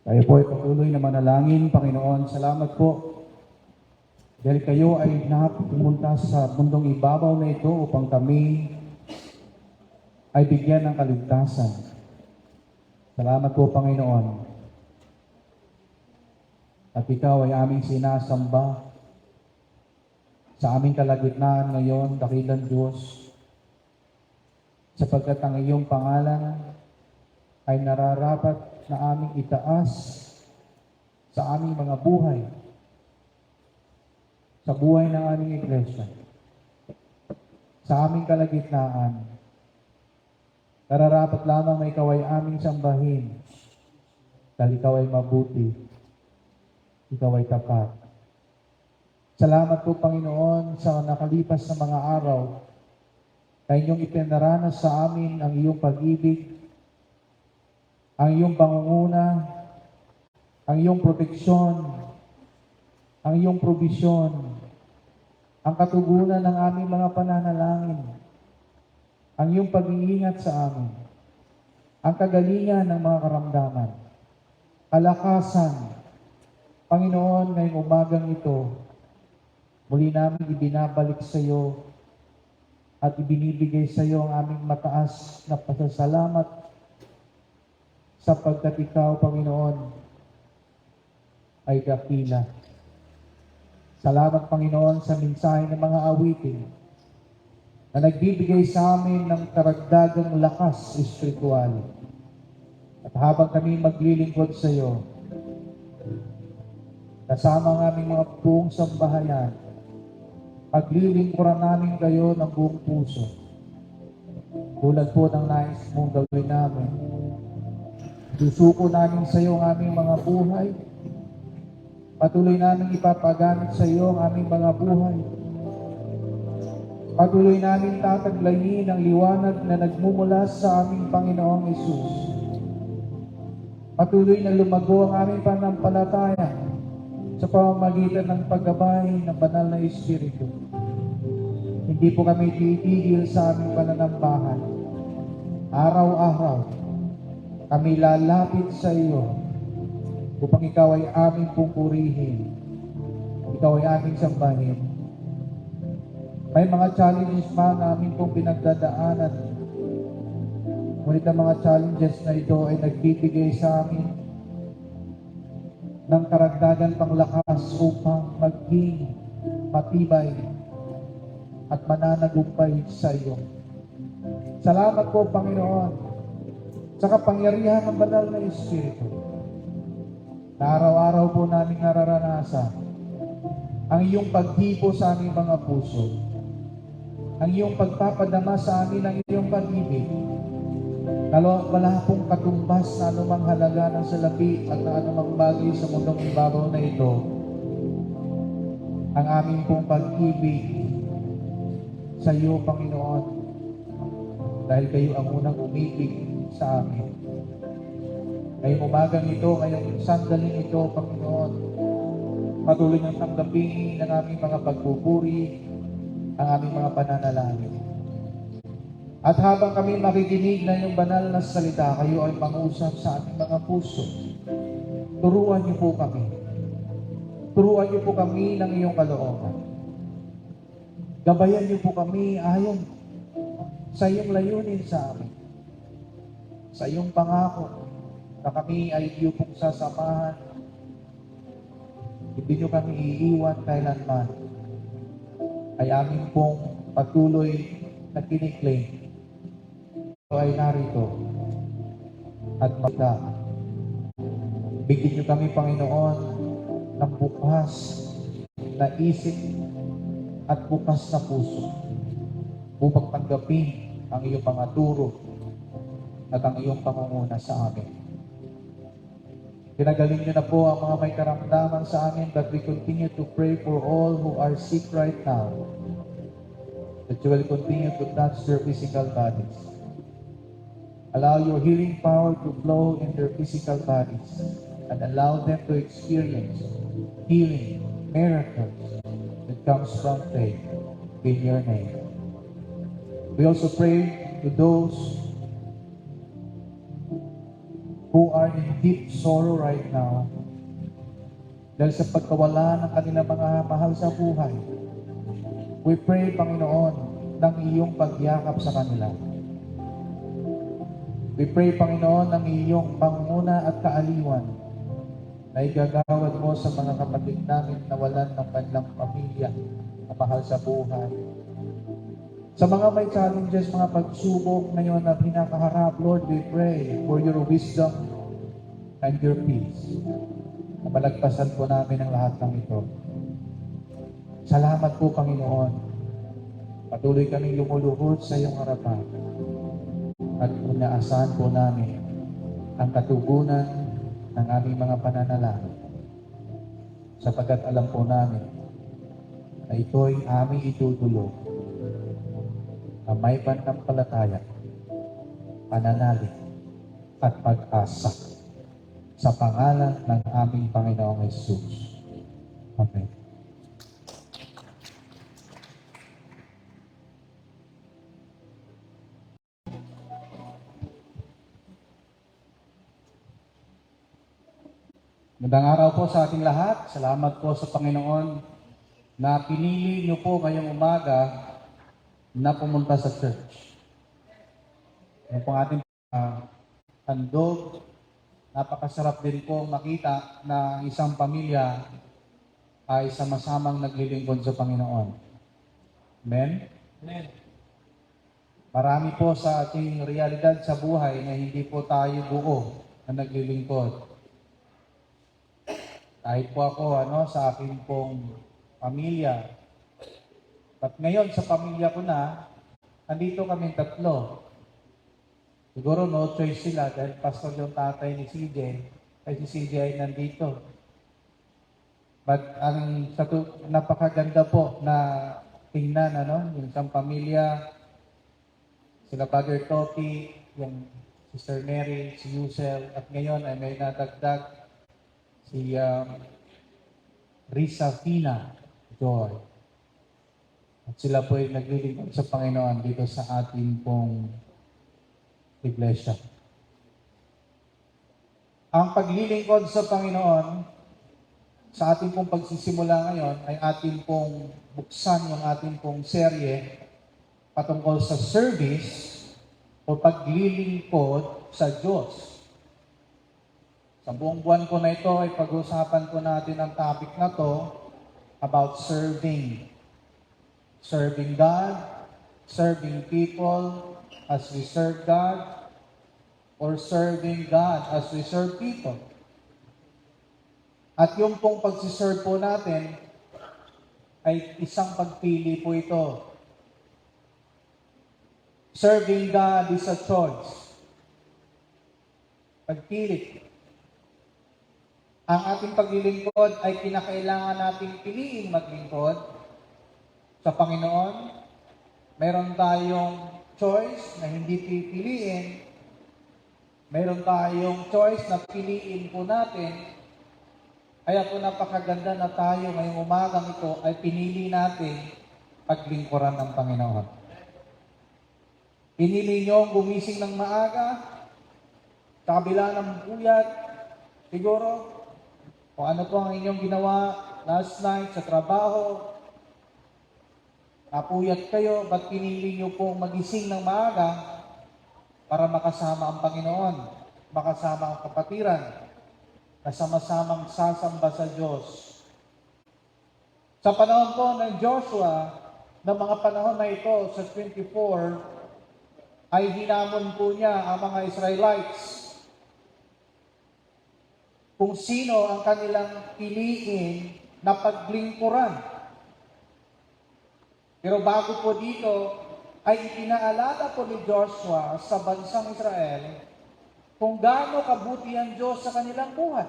Tayo po ay patuloy na manalangin, Panginoon. Salamat po dahil kayo ay pumunta sa mundong ibabaw na ito upang kami ay bigyan ng kaligtasan. Salamat po, Panginoon. At ikaw ay aming sinasamba sa aming kalagitnaan ngayon, dakilang Diyos, sapagkat ang iyong pangalan ay nararapat na aming itaas sa aming mga buhay, sa buhay ng aming iglesia, sa aming kalagitnaan. Nararapat lamang na ikaw ay aming sambahin dahil ikaw ay mabuti, ikaw ay tapat. Salamat po, Panginoon, sa nakalipas na mga araw na inyong ipinaranas sa amin ang iyong pag-ibig, ang iyong pangunguna, ang iyong proteksyon, ang iyong probisyon, ang katugunan ng aming mga pananalangin, ang iyong pag-iingat sa amin, ang kagalingan ng mga karamdaman, kalakasan. Panginoon, ngayong umagang ito, muli namin ibinabalik sa iyo at ibinibigay sa iyo ang aming mataas na pasasalamat sapagkat ikaw, Panginoon, ay dakila. Salamat, Panginoon, sa mensahe ng mga awitin na nagbibigay sa amin ng karagdagang lakas espiritual. At habang kami maglilingkod sa iyo, kasama ang aming mga buong sambahayan, paglilingkuran namin kayo ng buong puso. Tulad po ng nais mong gawin namin, susuko namin sa iyo ang aming mga buhay. Patuloy namin ipapagamit sa iyo ang aming mga buhay. Patuloy namin tataglayin ang liwanag na nagmumula sa aming Panginoong Hesus. Patuloy na lumago ang aming pananampalataya sa pamamagitan ng paggabay ng banal na Espiritu. Hindi po kami titigil sa aming pananambahan. Araw-araw, kami lalapit sa iyo upang ikaw ay aming pupurihin. Ikaw ay aming sambahin. May mga challenges pa na amin pong pinagdadaanan. Ngunit ang mga challenges na ito ay nagbibigay sa amin ng karagdagan panglakas upang maging matibay at mananagumpay sa iyo. Salamat po, Panginoon, sa kapangyarihan ng banal na Espiritu na araw-araw po namin nararanasan ang iyong paghipo sa aming mga puso, ang iyong pagpapadama sa amin ng iyong pag-ibig, na wala pong katumbas na anumang halaga ng salapi at na anumang bagay sa mundong ibabaw na ito, ang aming pong pag-ibig sa iyo, Panginoon, dahil kayo ang unang umibig sa amin. Ngayong umagang ito, ngayong sandaling ito, Panginoon, patuloy nang tanggapin ng aming mga pagpupuri, ang aming mga pananalangin. At habang kami makikinig na yung banal na salita, kayo ay mangusap sa aming mga puso. Turuan niyo po kami. Turuan niyo po kami ng iyong kalooban. Gabayan niyo po kami ayon sa iyong layunin sa amin. Sa iyong pangako na kami ay iyo pong sasamahan. Hindi niyo kami iiwan kailanman. Ay amin pong patuloy na kiniklaim. Ito ay narito at magda. Bigyan niyo kami, Panginoon, ng bukas na isip at bukas na puso upang tanggapin ang iyong pangaturo at ang iyong pangunguna sa amin. Pinagaling niyo na po ang mga may karamdaman sa amin, but we continue to pray for all who are sick right now, that you will continue to touch their physical bodies. Allow your healing power to flow in their physical bodies and allow them to experience healing, miracles that comes from faith in your name. We also pray to those who are in deep sorrow right now dahil sa pagkawala ng kanilang mga mahal sa buhay. We pray, Panginoon, ng iyong pagyakap sa kanila. We pray, Panginoon, ng iyong panguna at kaaliwan na igagawad mo sa mga kapatid namin na walan ng kanilang pamilya na mahal sa buhay. Sa mga may challenges, mga pagsubok ngayon na pinakaharap, Lord, we pray for your wisdom and your peace. Na malagpasan po namin ang lahat ng ito. Salamat po, Panginoon. Patuloy kaming lumuluhod sa iyong harapan. At inaasahan po namin ang katugunan ng aming mga pananalangin. Sapagkat alam po namin na ito'y aming itutulog na may pananampalataya, pananalig at pag-asa sa pangalan ng aming Panginoong Hesus. Amen. Magandang araw po sa ating lahat. Salamat po sa Panginoon na pinili niyo po ngayong umaga na pumunta sa church. Yan po ating handog. Napakasarap din po makita na isang pamilya ay sama-samang naglilingkod sa Panginoon. Amen? Amen. Marami po sa ating realidad sa buhay na hindi po tayo buo na naglilingkod. Kahit po ako, sa aking pong pamilya. At ngayon, sa pamilya ko na, andito kami tatlo. Siguro no choice sila dahil pastor yung tatay ni CJ, ay si CJ ay nandito. But ang napakaganda po na tingnan, yung isang pamilya, sila Brother Topi, yung Sister Mary, si Yusel, at ngayon ay may nadagdag si Risa Fina Joy. At sila po ay naglilingkod sa Panginoon dito sa ating pong iglesia. Ang paglilingkod sa Panginoon sa ating pong pagsisimula ngayon ay ating pong buksan yung ating pong serye patungkol sa service o paglilingkod sa Diyos. Sa buong buwan po na ito ay pag-usapan po natin ang topic na to about serving. Serving God, serving people as we serve God, or serving God as we serve people. At yung pong pagsiserve po natin ay isang pagpili po ito. Serving God is a choice. Pagpili. Ang ating paglilingkod ay kinakailangan nating piliin maglingkod sa Panginoon. Meron tayong choice na hindi pipiliin. Meron tayong choice na piliin po natin. Kaya po napakaganda na tayo ngayong umagang ito ay pinili natin paglingkuran ng Panginoon. Pinili nyo gumising ng maaga, sa kabila ng puyat, siguro, kung ano po ang inyong ginawa last night sa trabaho, napuyat kayo, ba't pinili nyo pong magising ng maaga para makasama ang Panginoon, makasama ang kapatiran, na sama-samang sasamba sa Diyos. Sa panahon po ng Joshua, ng mga panahon na ito, sa 24, ay hinamon po niya ang mga Israelites kung sino ang kanilang piliin na paglingkuran. Pero bago po dito, ay ipinaalala po ni Joshua sa bansang Israel kung gaano kabuti ang Diyos sa kanilang buhay.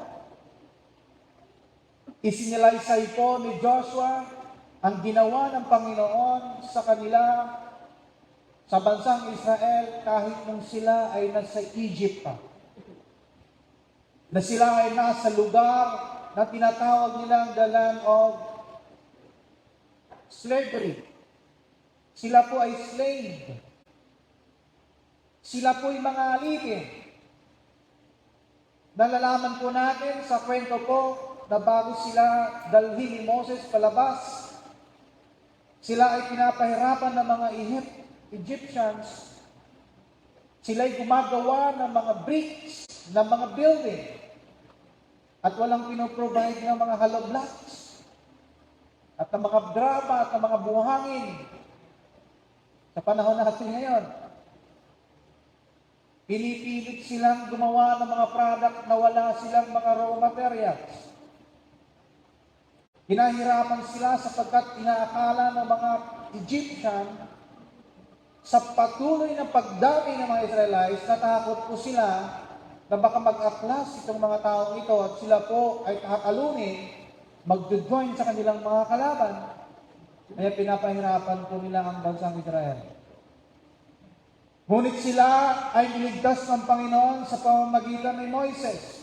Isinilaysay po ni Joshua ang ginawa ng Panginoon sa kanila sa bansang Israel kahit nung sila ay nasa Egypt pa. Na sila ay nasa lugar na tinatawag nilang the land of slavery. Sila po ay slave. Sila po ay mga alipin. Nalalaman po natin sa kwento po na bago sila dalhin ni Moses palabas, sila ay pinapahirapan ng mga Egyptians. Sila'y gumagawa ng mga bricks, ng mga building, at walang pinoprovide ng mga hollow blocks, at ng mga drama, at ng mga buhangin. Sa panahon natin ngayon, pinipilit silang gumawa ng mga product na wala silang mga raw materials. Hinahirapan sila sapagkat inaakala ng mga Egyptian sa patuloy na pagdami ng mga Israelites, natakot po sila na baka mag-aklas itong mga taong ito at sila po ay kakalunin, mag-join sa kanilang mga kalaban. Kaya pinapahirapan po nila ang bansang Israel. Ngunit sila ay niligtas ng Panginoon sa pamamagitan ni Moises.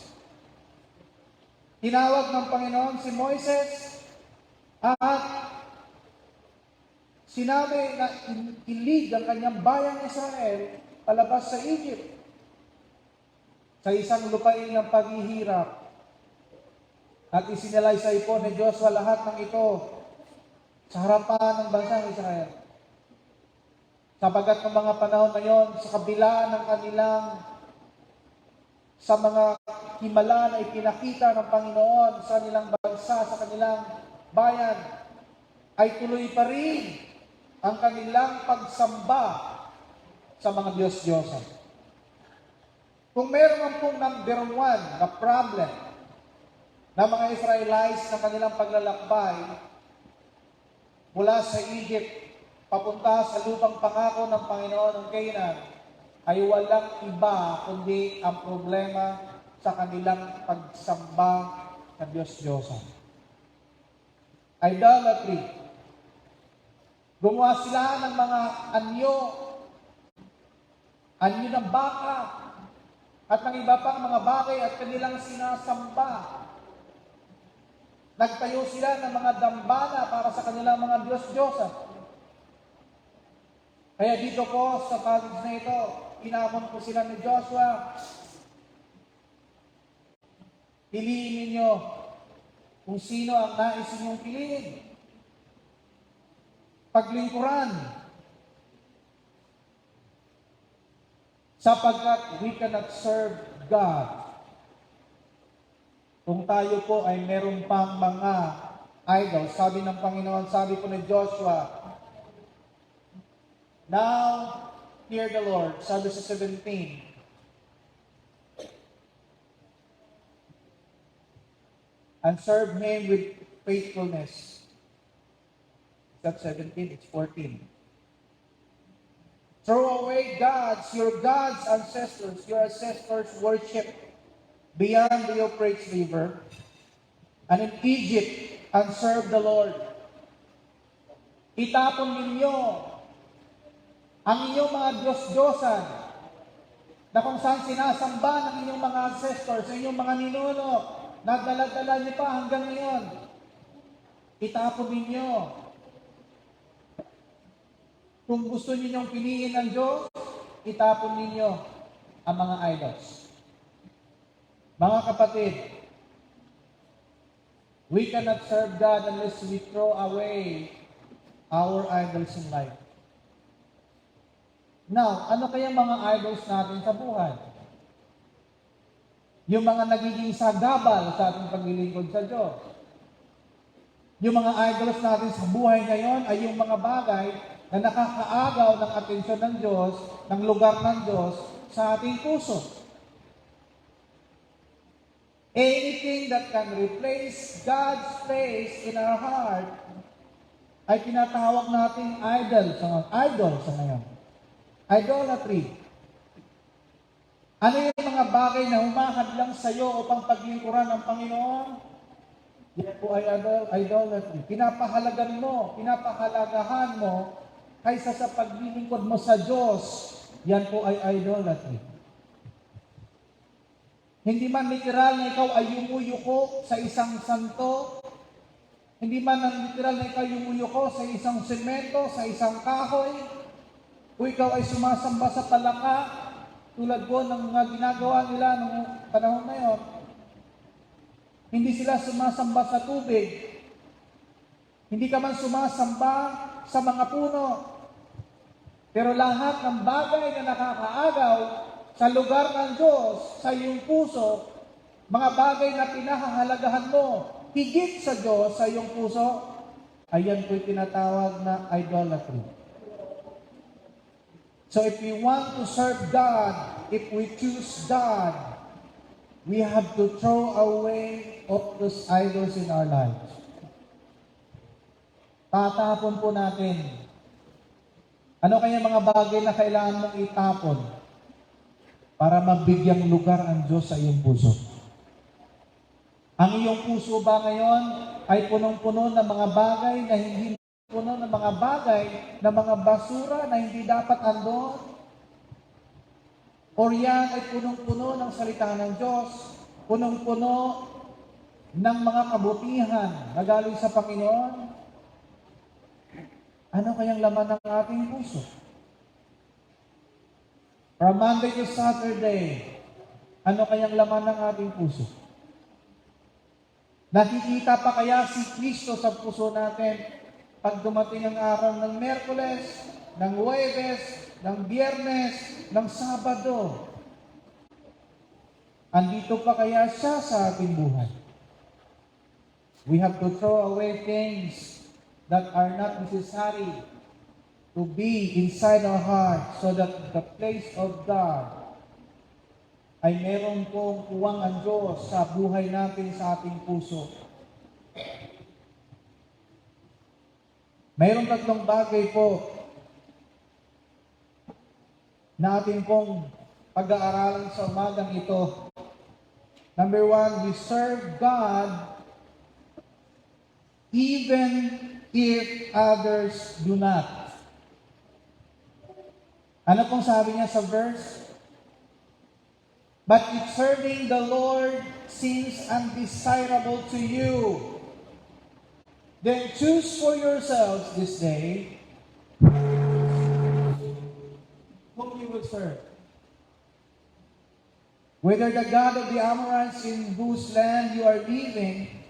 Tinawag ng Panginoon si Moises at sinabi na ilig ang kanyang bayang Israel palabas sa Egypt, sa isang lupain ng paghihirap. At isinalaysay po ni Joshua lahat ng ito sa harapan ng bansang Israel. Sapagat ng mga panahon na yon, sa kabila ng kanilang, sa mga himala na ipinakita ng Panginoon sa kanilang bansa, sa kanilang bayan, ay tuloy pa rin ang kanilang pagsamba sa mga Diyos-Diyosan. Kung meron pong number one na problem na mga Israelites na kanilang paglalakbay mula sa Egypt papunta sa lupang pangako ng Panginoon ng Canaan, ay walang iba kundi ang problema sa kanilang pagsamba sa Diyos-Diyosan. Idolatry. Gumawa sila ng mga anyo ng baka, at ng iba pang mga bagay at kanilang sinasamba. Nagtayo sila ng mga dambana para sa kanilang mga Diyos-Diyosan. Kaya dito po sa passage na ito, inamon po sila ni Joshua, piliin ninyo kung sino ang nais ninyong piliin. Paglingkuran. Sapagkat we cannot serve God kung tayo po ay meron pang mga idols. Sabi ng Panginoon, sabi po ni Joshua, now, fear the Lord, sabi sa 17. And serve Him with faithfulness. Is that 17? It's 14. Throw away your God's ancestors, your ancestors worship beyond the Euphrates River, and in Egypt, and serve the Lord. Itapon ninyo ang inyong mga Diyos-Diyosan na kung saan sinasamba ng inyong mga ancestors, inyong mga ninuno, na dala-dala niyo pa hanggang ngayon. Itapon ninyo. Kung gusto ninyong piliin ng Diyos, itapon ninyo ang mga idols. Mga kapatid, we cannot serve God unless we throw away our idols in life. Now, ano kaya mga idols natin sa buhay? Yung mga nagiging sagabal sa ating paglilingkod sa Diyos. Yung mga idols natin sa buhay ngayon ay yung mga bagay na nakakaagaw ng atensyon ng Diyos, ng lugar ng Diyos sa ating puso. Anything that can replace God's place in our heart ay tinatawag nating idol sa ngayon. Idolatry. Ano yung mga bagay na humahadlang sa iyo upang paglingkuran ng Panginoon? Yan po ay idolatry. Pinapahalagahan mo kaysa sa paglilingkod mo sa Diyos. Yan po ay idolatry. Hindi man literal na ikaw ay yumuyuko sa isang santo, hindi man literal na ikaw yumuyuko sa isang semento, sa isang kahoy, o ikaw ay sumasamba sa palaka, tulad po ng mga ginagawa nila ng panahon na yon, hindi sila sumasamba sa tubig. Hindi ka man sumasamba sa mga puno. Pero lahat ng bagay na nakakaagaw sa lugar ng Diyos, sa iyong puso, mga bagay na pinahahalagahan mo, higit sa Diyos, sa iyong puso, ayan po'y tinatawag na idolatry. So if we want to serve God, if we choose God, we have to throw away of those idols in our lives. Tatapon po natin. Ano kaya mga bagay na kailangan mong itapon para mabigyang lugar ang Diyos sa iyong puso? Ang iyong puso ba ngayon ay punong-puno ng mga bagay na hindi puno ng mga bagay na mga basura na hindi dapat andon? O yan ay punong-puno ng salita ng Diyos, punong-puno ng mga kabutihan na galing sa Panginoon? Ano kayang laman ng ating puso? From Monday to Saturday, ano kayang laman ng ating puso? Nakikita pa kaya si Kristo sa puso natin pag dumating ang araw ng Miyerkules, ng Huwebes, ng Biyernes, ng Sabado? Andito pa kaya siya sa ating buhay? We have to throw away things that are not necessary to be inside our heart so that the place of God ay meron pong kuwang ang Diyos sa buhay natin, sa ating puso. Mayroong tatlong bagay po na ating pong pag-aaralan sa umagang ito. Number one, we serve God even if others do not. Ano pong sabi niya sa verse? But if serving the Lord seems undesirable to you, then choose for yourselves this day whom you will serve. Whether the God of the Amorites in whose land you are living,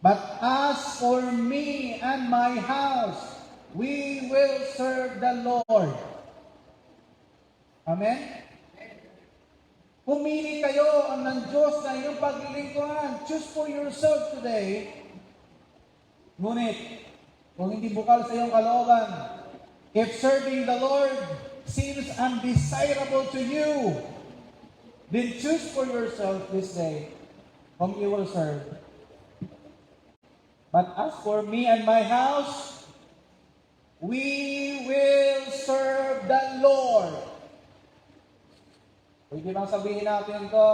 but as for me and my house, we will serve the Lord. Amen? Pumili kayo ang ng Diyos na iyong paglilingkuran. Choose for yourself today. Ngunit, kung hindi bukal sa iyong kalooban, if serving the Lord seems undesirable to you, then choose for yourself this day whom you will serve. But as for me and my house, we will serve the Lord. Pwede bang sabihin natin ito?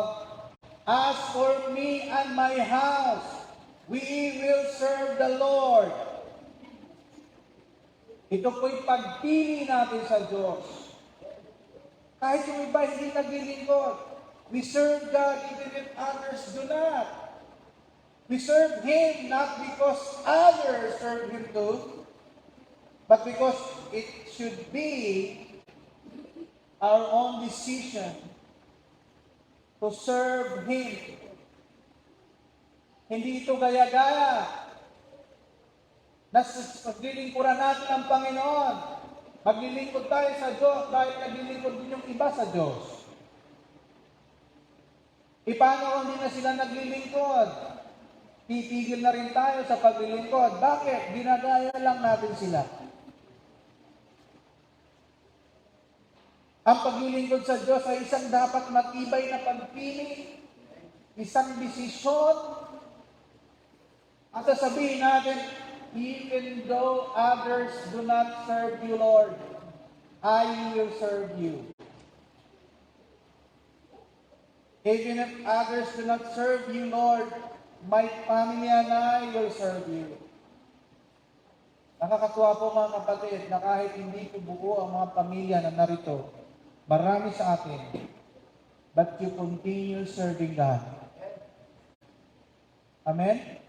As for me and my house, we will serve the Lord. Ito po'y pagpili natin sa Diyos. Kahit yung iba hindi naglilingkod, we serve God even if others do not. We serve Him not because others serve Him too, but because it should be our own decision to serve Him. Hindi ito gaya-gaya. Paglilingkuran natin ang Panginoon. Maglilingkod tayo sa Diyos dahil naglilingkod din yung iba sa Diyos. Paano kung hindi na sila naglilingkod? Titigil na rin tayo sa paglilingkod. Bakit? Ginagaya lang natin sila. Ang paglilingkod sa Diyos ay isang dapat matibay na pagpili, isang desisyon, at sasabihin natin, even though others do not serve you, Lord, I will serve you. Even if others do not serve you, Lord, my family and I will serve you. Nakakatuwa po mga kapatid na kahit hindi po buo ang mga pamilya na narito, marami sa atin, but you continue serving God. Amen?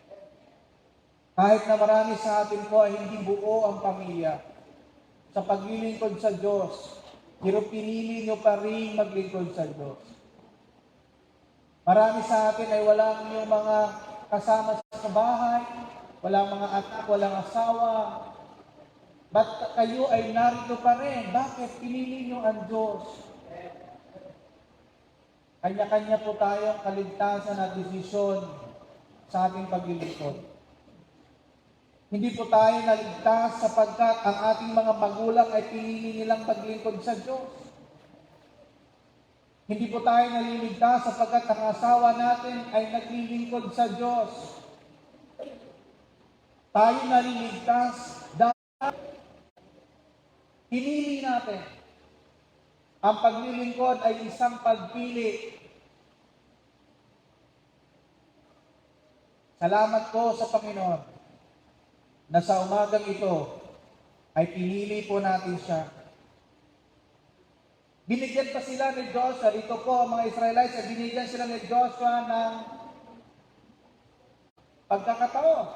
Kahit na marami sa atin po ay hindi buo ang pamilya, sa paglilingkod sa Diyos, pero pinili nyo pa rin maglingkod sa Diyos. Marami sa atin ay walang yung mga kasama sa bahay, walang mga anak, walang asawa. Ba't kayo ay narito pa rin? Bakit pinili niyo ang Diyos? Kanya-kanya po tayong kaligtasan at desisyon sa ating paglilingkod. Hindi po tayo naligtas sapagkat ang ating mga magulang ay pinili nilang paglingkod sa Diyos. Hindi po tayo naliligtas sapagkat ang asawa natin ay naglilingkod sa Diyos. Tayo naliligtas dahil pinili natin. Ang paglilingkod ay isang pagpili. Salamat po sa Panginoon na sa umagang ito ay pinili po natin siya. Binigyan pa sila ni Joshua, dito po mga Israelites, ay binigyan sila ni Joshua ng pagkakataon.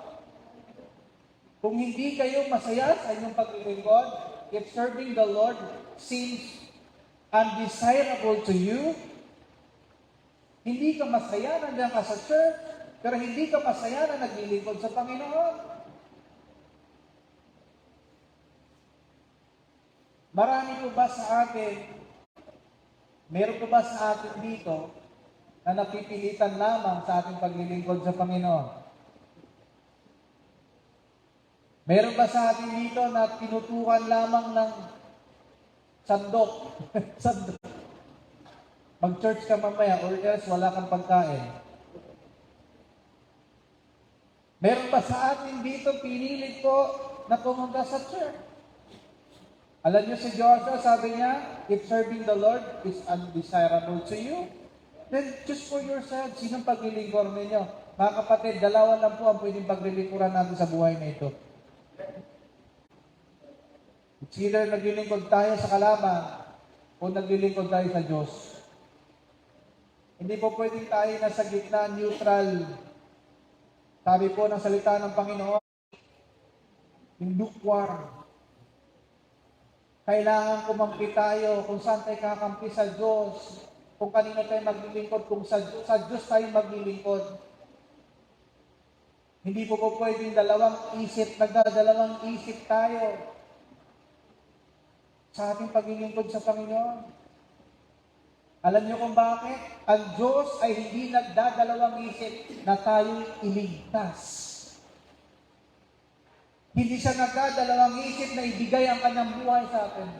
Kung hindi kayo masaya sa inyong paglilingkod, if serving the Lord seems undesirable to you, hindi ka masaya na nandiyan ka sa church, pero hindi ka masaya na naglilingkod sa Panginoon. Marami po ba sa atin, meron po ba sa atin dito na napipilitan lamang sa ating paglilingkod sa Panginoon? Meron ba sa atin dito na tinutukan lamang ng sandok? Sandok. Mag-church ka mamaya or else wala kang pagkain. Meron ba sa atin dito pinili po na pumunta sa church? Alam niyo si Joshua, sabi niya, if serving the Lord is undesirable to you, then just for yourself, sinong paglilingkod ninyo? Mga kapatid, dalawa lang po ang pwedeng paglilingkuran natin sa buhay na ito. It's either naglilingkod tayo sa kalaban o naglilingkod tayo sa Diyos. Hindi po pwedeng tayo nasa gitna, neutral. Sabi po ng salita ng Panginoon, yung lukewarm. Kailangan kumampi tayo kung saan tayo kakampi sa Diyos, kung kanino tayo maglilingkod, kung sa Diyos tayo maglilingkod. Hindi po pwedeng dalawang isip tayo sa ating paglilingkod sa Panginoon. Alam niyo kung bakit? Ang Diyos ay hindi nagdadalawang isip na tayo iligtas. Hindi siya nagdadalawang isip na ibigay ang kanyang buhay sa atin.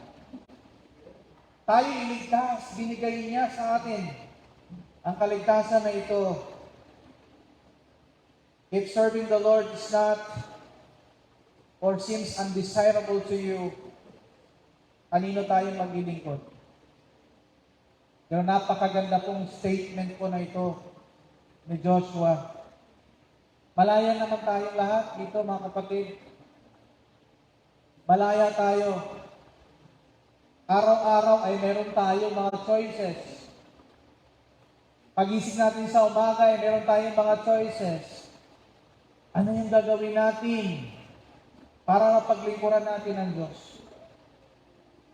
Tayo iligtas, binigay niya sa atin ang kaligtasan na ito. If serving the Lord is not or seems undesirable to you, kanino tayo maglilingkod? Pero napakaganda pong statement po na ito ni Joshua. Malaya naman tayong lahat dito mga kapatid. Malaya tayo. Araw-araw ay meron tayo mga choices. Pagising natin sa umaga ay meron tayong mga choices. Ano yung gagawin natin para mapaglingkuran natin ang Diyos?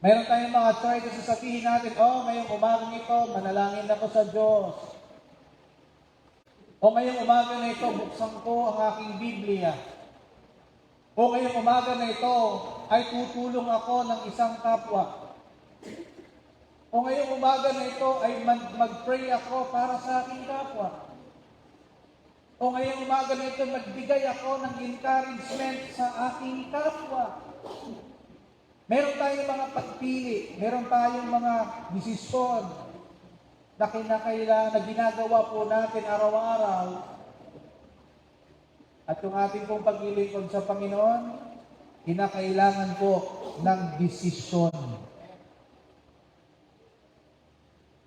Meron tayong mga choices, sasabihin natin, ngayong umagang ito, manalangin ako sa Diyos. O ngayong umaga na ito, buksan ko ang aking Biblia. O ngayong umaga na ito, ay tutulong ako ng isang kapwa. O ngayong umaga na ito, ay mag-pray ako para sa aking kapwa. O ngayong umaga na ito, magbigay ako ng encouragement sa aking kapwa. Meron tayong mga pagpili, meron tayong mga desisyon na kinakailangan, na ginagawa po natin araw-araw. At yung ating pong paglilingkod sa Panginoon, kinakailangan po ng desisyon.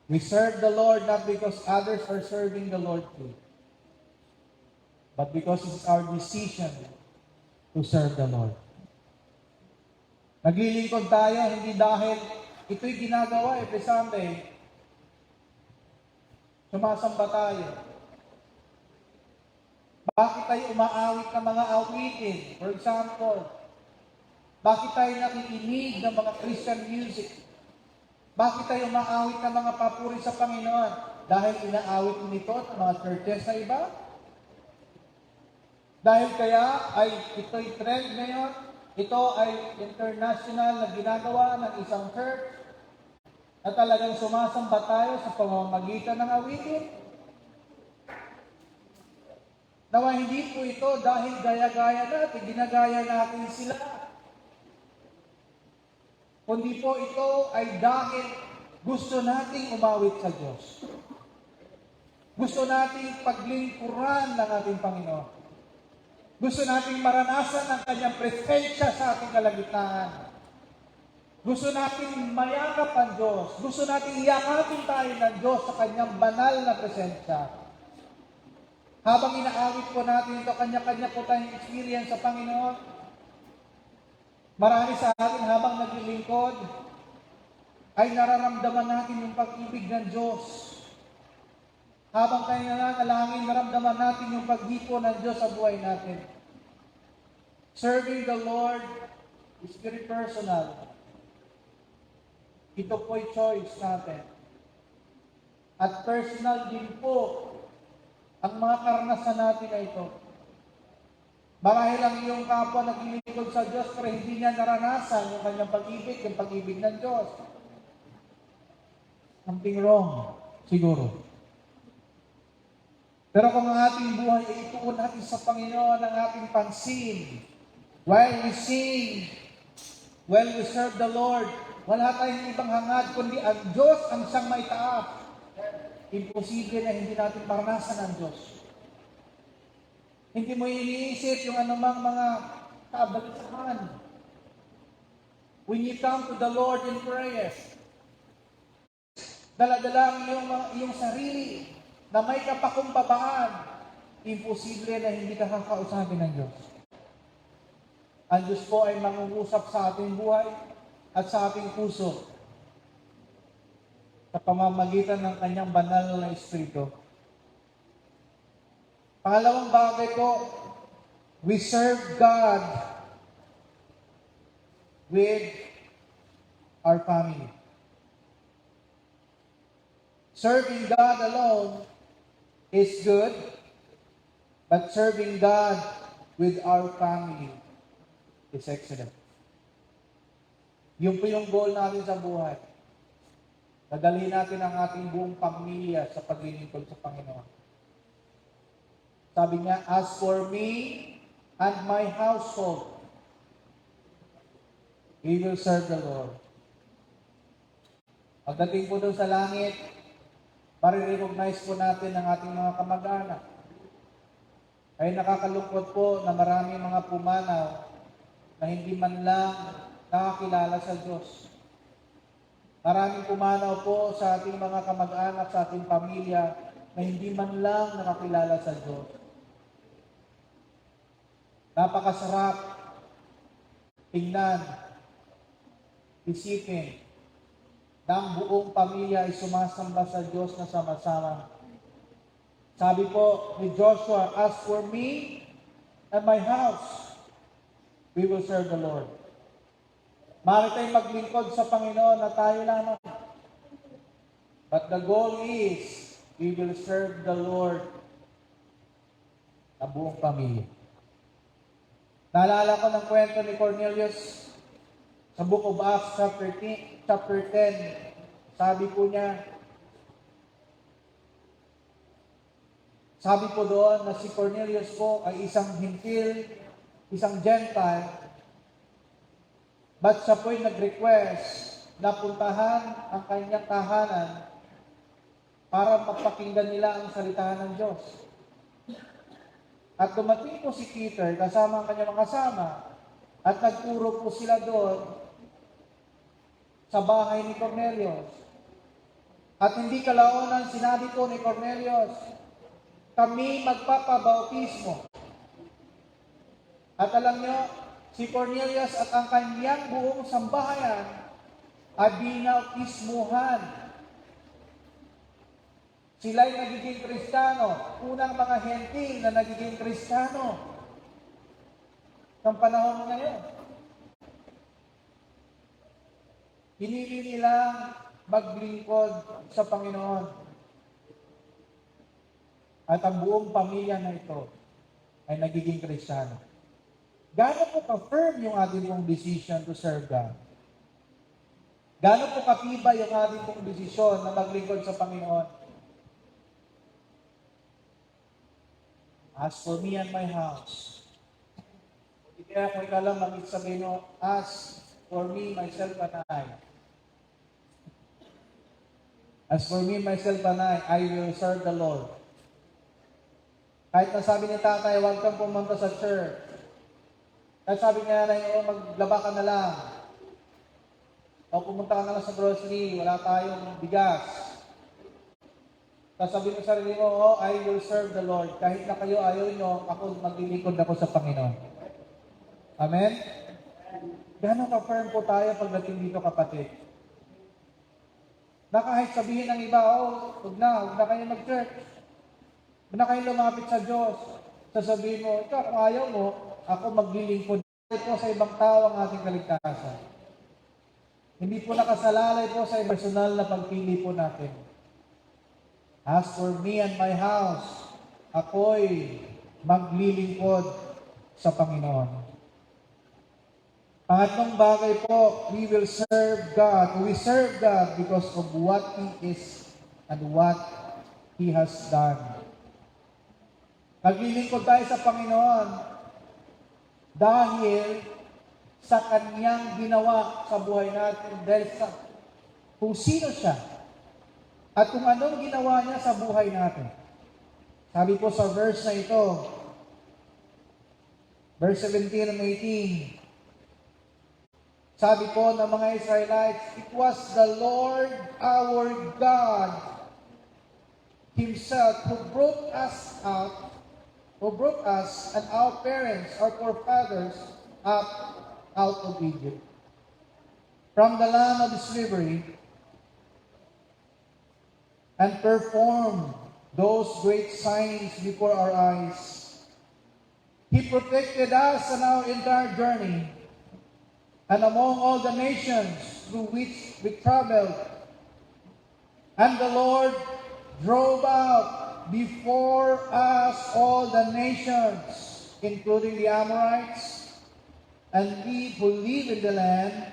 We serve the Lord not because others are serving the Lord too, but because it's our decision to serve the Lord. Naglilingkod tayo hindi dahil ito'y ginagawa every Sunday. Sumasamba tayo. Bakit tayo umaawit ng mga awitin? For example, bakit tayo nakikinig ng mga Christian music? Bakit tayo umaawit ng mga papuri sa Panginoon? Dahil inaawit nito ng mga churches sa iba? Dahil kaya ay ito'y trend ngayon, ito ay international na ginagawa ng isang church na talagang sumasamba tayo sa pamamagitan ng awitin. Nawa hindi po ito dahil gaya-gaya natin, ginagaya natin sila. Kundi po ito ay dahil gusto nating umawit sa Diyos. Gusto nating paglingkuran ng ating Panginoon. Gusto nating maranasan ang Kanyang presensya sa ating kalagitnaan. Gusto nating mayakap ang Diyos. Gusto nating yakapin tayo ng Diyos sa Kanyang banal na presensya. Habang inaawit po natin ito, kanya-kanya po tayong experience sa Panginoon. Marami sa atin habang naglilingkod, ay nararamdaman natin yung pag-ibig ng Diyos. Habang tayo nananalangin, naramdaman natin yung paghipo ng Diyos sa buhay natin. Serving the Lord is very personal. Ito po'y choice natin. At personal din po ang mga karanasan natin na ito. Marahil ang iyong kapwa naglilingkod sa Diyos pero hindi niya naranasan yung kanyang pag-ibig, yung pag-ibig ng Diyos. Something wrong, siguro. Pero kung ang ating buhay ay ituon natin sa Panginoon ang ating pansin, while we sing, while we serve the Lord, wala tayong ibang hangad kundi ang Diyos ang siyang maitaas. Imposible na hindi natin maranasan ang Diyos. Hindi mo iniisip yung anumang mga kaabalitaan. When you come to the Lord in prayer, dala-dala ang iyong sarili na may kapakumbabaan, imposible na hindi ka kakausapin ng Diyos. Ang Diyos po ay mangungusap sa ating buhay at sa ating puso sa pamamagitan ng Kanyang banal na Espiritu. Pangalawang bagay po, we serve God with our family. Serving God alone is good, but serving God with our family is excellent. Yun po yung goal natin sa buhay. Dadalhin natin ang ating buong pamilya sa paglilingkod sa Panginoon. Sabi niya, as for me and my household, we will serve the Lord. Pagdating po doon sa langit, marirecognize po natin ang ating mga kamag-anak. Ay nakakalungkot po na maraming mga pumanaw na hindi man lang nakakilala sa Diyos. Maraming pumanaw po sa ating mga kamag-anak, sa ating pamilya, na hindi man lang nakakilala sa Diyos. Napakasarap tingnan, isipin, na ang buong pamilya ay sumasamba sa Diyos na sama-sama. Sabi po ni Joshua, as for me and my house, we will serve the Lord. Maaari tayong maglingkod sa Panginoon na tayo lamang. But the goal is, we will serve the Lord na buong pamilya. Naalala ko ng kwento ni Cornelius sa Book of Acts, chapter 10. Sabi po niya, sabi po doon na si Cornelius po ay isang hintil, isang Gentile, but siya po'y nag-request na puntahan ang kanyang tahanan para mapakinggan nila ang salita ng Diyos. At dumating po si Peter kasama ang kanyang mga kasama at nagturo po sila doon sa bahay ni Cornelius. At hindi kalaunan sinabi po ni Cornelius, kami magpapabautismo. At alam nyo, si Cornelius at ang kanyang buong sambahayan ay binautismuhan. Sila'y nagiging Kristiyano, unang mga hentil na nagiging Kristiyano ng panahon ngayon. Pinili nilang maglingkod sa Panginoon. at ang buong pamilya na ito ay nagiging Kristiyano. Gaano po ka-firm yung ating pong decision to serve God? Gaano po katibay yung ating pong desisyon na maglingkod sa Panginoon? As for me and my house. Hindi kaya kung ikaw lang sabihin mo, as for me, myself, and I. As for me, myself, and I will serve the Lord. Kahit nasabi ni tatay, huwag kang pumunta sa church. Kahit sabi niya na maglaba ka na lang. O pumunta ka na lang sa grocery, wala tayong bigas. Sasabihin mo sa sarili mo, oh, I will serve the Lord. Kahit na kayo ayaw nyo, ako maglilingkod ako sa Panginoon. Amen? Gano'n ka-firm po tayo pagdating dito, kapatid? Na kahit sabihin ng iba, oh, huwag na kayo mag-church. Huwag na kayo lumapit sa Diyos. Sasabihin mo, ikaw, kung ayaw mo, ako maglilingkod po sa ibang tao ang ating kaligtasan. Hindi po nakasalalay po sa personal na pagpili po natin. As for me and my house, ako'y maglilingkod sa Panginoon. Pangatlong bagay po, we will serve God. We serve God because of what He is and what He has done. Naglilingkod tayo sa Panginoon dahil sa Kanyang ginawa sa buhay natin, dahil sa kung sino siya at kung anong ginawa niya sa buhay natin. Sabi po sa verse na ito, verse 17 and 18, sabi po ng mga Israelites, it was the Lord our God Himself who brought us and our parents, our forefathers, up out of Egypt, from the land of slavery, and performed those great signs before our eyes. He protected us on our entire journey, and among all the nations through which we traveled. And the Lord drove out before us all the nations, including the Amorites, and we who live in the land,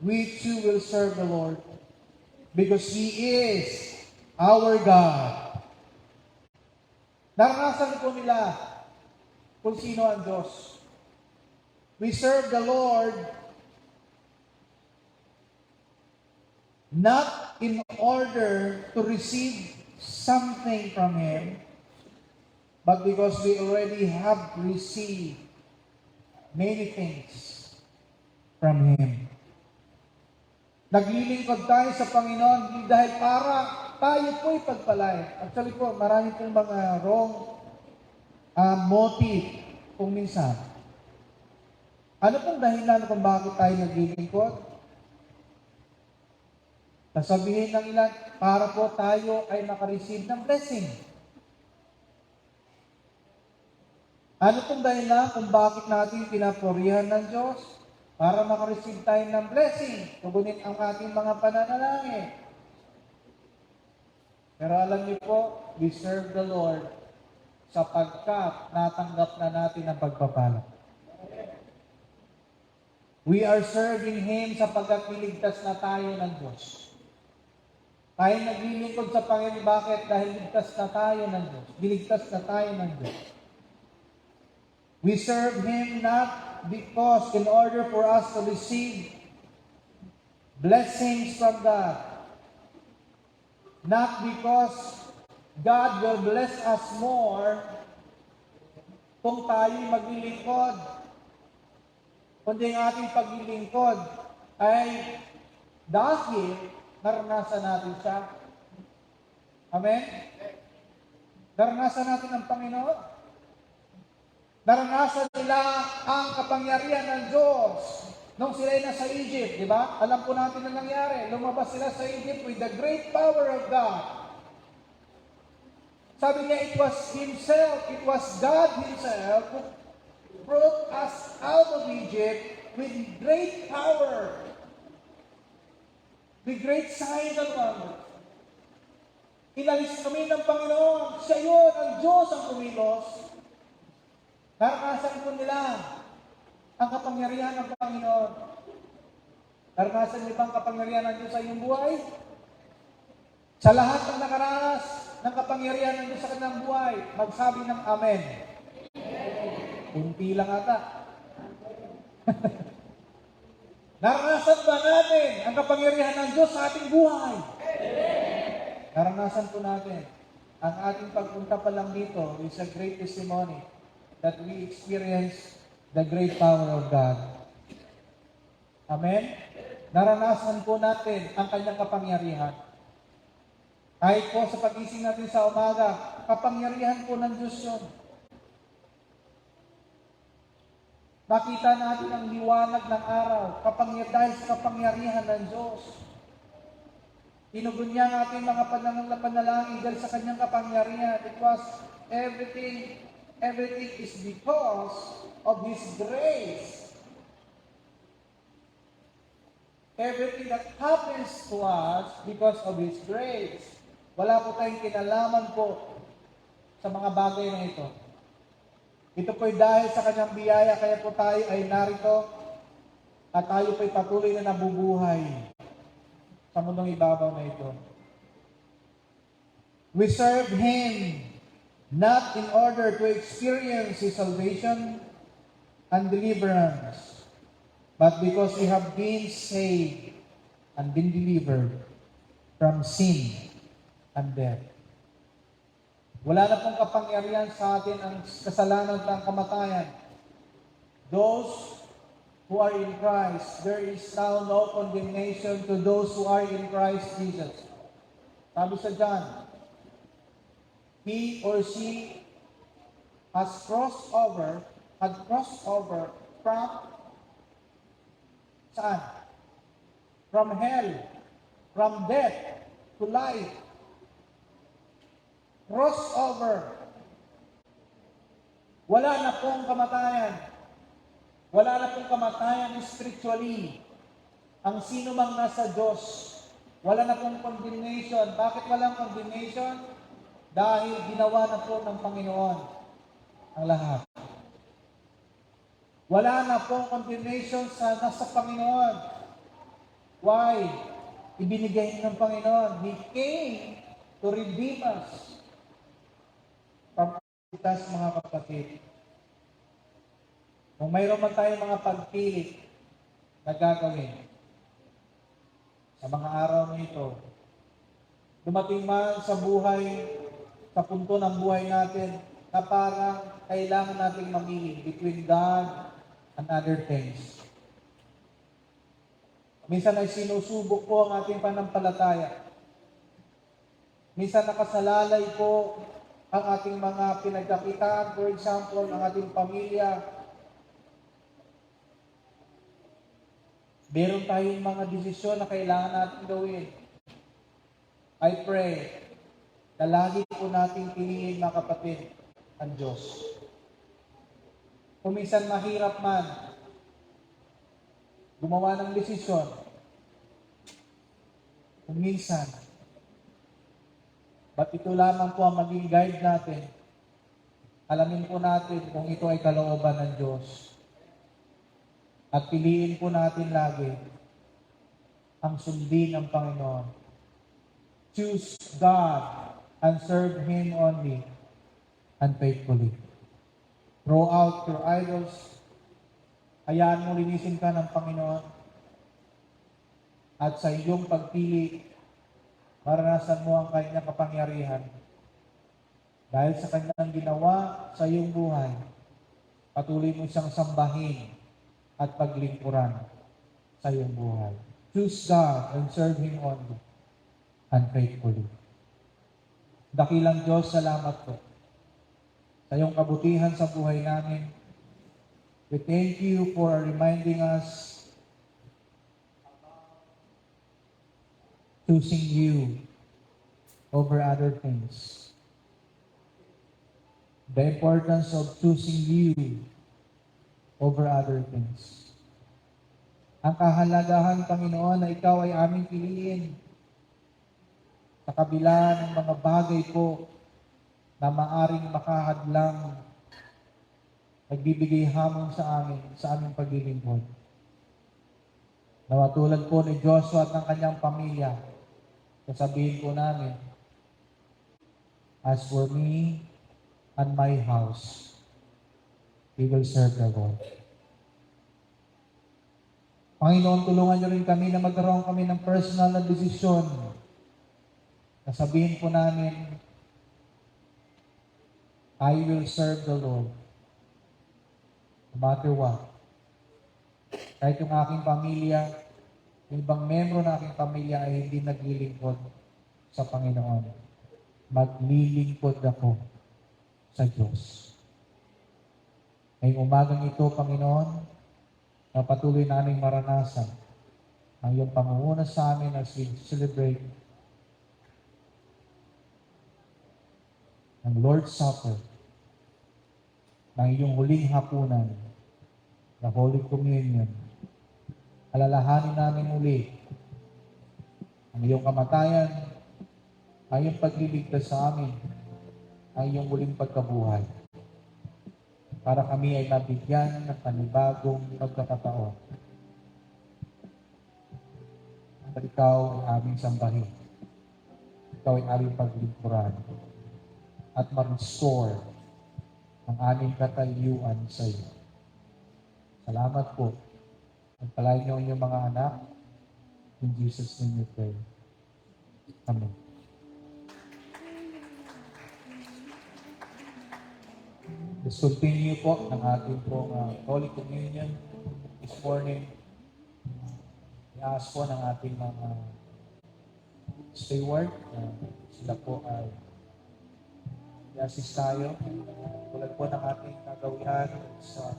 we too will serve the Lord, because He is our God. Naranasan po nila kung sino ang Diyos. We serve the Lord not in order to receive something from Him, but because we already have received many things from Him. Naglilingkod tayo sa Panginoon hindi dahil para tayo po'y pagpalain. Actually po, marami pong mga wrong motive kung minsan. Ano pong dahilan kung bakit tayo naglilingkod? Sasabihin ng ilan, para po tayo ay makareceive ng blessing. Ano pong dahilan kung bakit natin pinapurihan ng Diyos? Para makareceive tayo ng blessing, tugunin ang ating mga pananalangin. Pero alam niyo po, we serve the Lord sapagkat natanggap na natin ang pagpapala. We are serving Him sapagkat niligtas na tayo ng Diyos. Tayo naglilingkod sa Panginoon, bakit? Dahil ligtas na tayo ng Diyos. Niligtas na tayo ng Diyos. We serve Him not because in order for us to receive blessings from God. Not because God will bless us more kung tayo'y maglilingkod. Kundi ang ating paglilingkod ay dahil naranasan natin siya. Amen? Naranasan natin ang Panginoon. Naranasan nila ang kapangyarihan ng Diyos nung sila'y nasa Egypt, di ba? Alam po natin ang nangyari. Lumabas sila sa Egypt with the great power of God. Sabi niya, it was Himself, it was God Himself who brought us out of Egypt with great power, with great signs and wonders. Inalis kami ng Panginoon. Siya yun, ang Diyos ang kumilos. Naranasan po nila ang kapangyarihan ng Panginoon. Naranasan niyo bang kapangyarihan ng Diyos sa iyong buhay? Sa lahat ng nakaranas ng kapangyarihan ng Diyos sa kanilang buhay, magsabi ng Amen. Kunti lang ata. Naranasan ba natin ang kapangyarihan ng Diyos sa ating buhay? Naranasan po natin. Ang ating pagpunta pa lang dito is a great testimony that we experience the great power of God. Amen? Naranasan po natin ang kanyang kapangyarihan. Kahit po sa pagising natin sa umaga, kapangyarihan po ng Diyos yun. Nakita natin ang liwanag ng araw, dahil sa kapangyarihan ng Diyos. Tinugon niya ang ating mga panalangin dahil sa kanyang kapangyarihan. It was everything is because of His grace. Everything that happens to us because of His grace. Wala po tayong kinalaman po sa mga bagay na ito. Ito po'y dahil sa kanyang biyaya, kaya po tayo ay narito at tayo po'y patuloy na nabubuhay sa mundong ibabaw na ito. We serve Him not in order to experience His salvation and deliverance, but because we have been saved and been delivered from sin and death. Wala na pong kapangyarihan sa atin ang kasalanan at ang kamatayan. Those who are in Christ, there is now no condemnation to those who are in Christ Jesus. Sabi sa John, he or she had crossed over from saan? From hell, from death to life. Crossover. Wala na pong kamatayan. Wala na pong kamatayan spiritually. Ang sino mang nasa Diyos, wala na pong condemnation. Bakit walang condemnation? Dahil ginawa na po ng Panginoon ang lahat. Wala na pong condemnation sa nasa Panginoon. Why? Ibinigay ng Panginoon. He came to redeem us from us, mga kapatid. Kung mayroon man tayong mga pagpili na gagawin sa mga araw na ito, dumating man sa buhay, sa punto ng buhay natin, na parang kailangan nating mamili between God and other things. Minsan ay sinusubok po ang ating panampalataya. Minsan nakasalalay po ang ating mga pinagkakitaan, for example, ang ating pamilya. Meron tayong mga desisyon na kailangan natin gawin. I pray na lagi po nating piliin, mga kapatid, ang Diyos. Kung minsan mahirap man, gumawa ng desisyon. Kung minsan, ba't ito lamang po ang maging guide natin? Alamin po natin kung ito ay kalooban ng Diyos. At piliin po natin lagi ang sundin ng Panginoon. Choose God and serve Him only and faithfully. Throw out your idols. Hayaan mo linisin ka ng Panginoon. At sa iyong pagpili, maranasan mo ang kanyang kapangyarihan. Dahil sa kanyang ginawa sa iyong buhay, patuloy mo siyang sambahin at paglingkuran sa iyong buhay. Choose God and serve Him only and faithfully. Dakilang Diyos, salamat po sa iyong kabutihan sa buhay namin. We thank you for reminding us choosing you over other things. The importance of choosing you over other things. Ang kahalagahan, Panginoon, na ikaw ay aming piliin. sa kabila ng mga bagay po na maaring makahadlang, nagbibigay hamon sa amin, sa aming paglilingkod. Nawa tulad po ni Joshua at ng kanyang pamilya, sasabihin po namin, as for me and my house, we will serve the Lord. Panginoon, tulungan niyo rin kami na magkaroon kami ng personal na desisyon. Nasabihin po namin, I will serve the Lord. No matter what. Kahit yung aking pamilya, yung ibang membro ng aking pamilya ay hindi naglilingkod sa Panginoon. Maglilingkod ako sa Diyos. Ngayong umagang ito, Panginoon, na patuloy naming maranasan ang iyong pangunguna sa amin as we celebrate ang Lord's Supper, ng iyong huling hapunan, the Holy Communion. Alalahanin namin muli ang iyong kamatayan, ang iyong pagliligtas sa amin, ang iyong muling pagkabuhay, para kami ay mabigyan ng panibagong pagkakataon. At ikaw ay aming sambahin. Ikaw ay aming paglingkuran at ma-restore ang aming katayuan sa iyo. Salamat po. Pagpalain niyo ang inyong mga anak. In Jesus' name we pray. Amen. Let's continue po ng ating pong Holy Communion this morning. I-ask po ng ating mga steward. Sila po ay i-assist tayo. Tulad po ng ating kagawian sa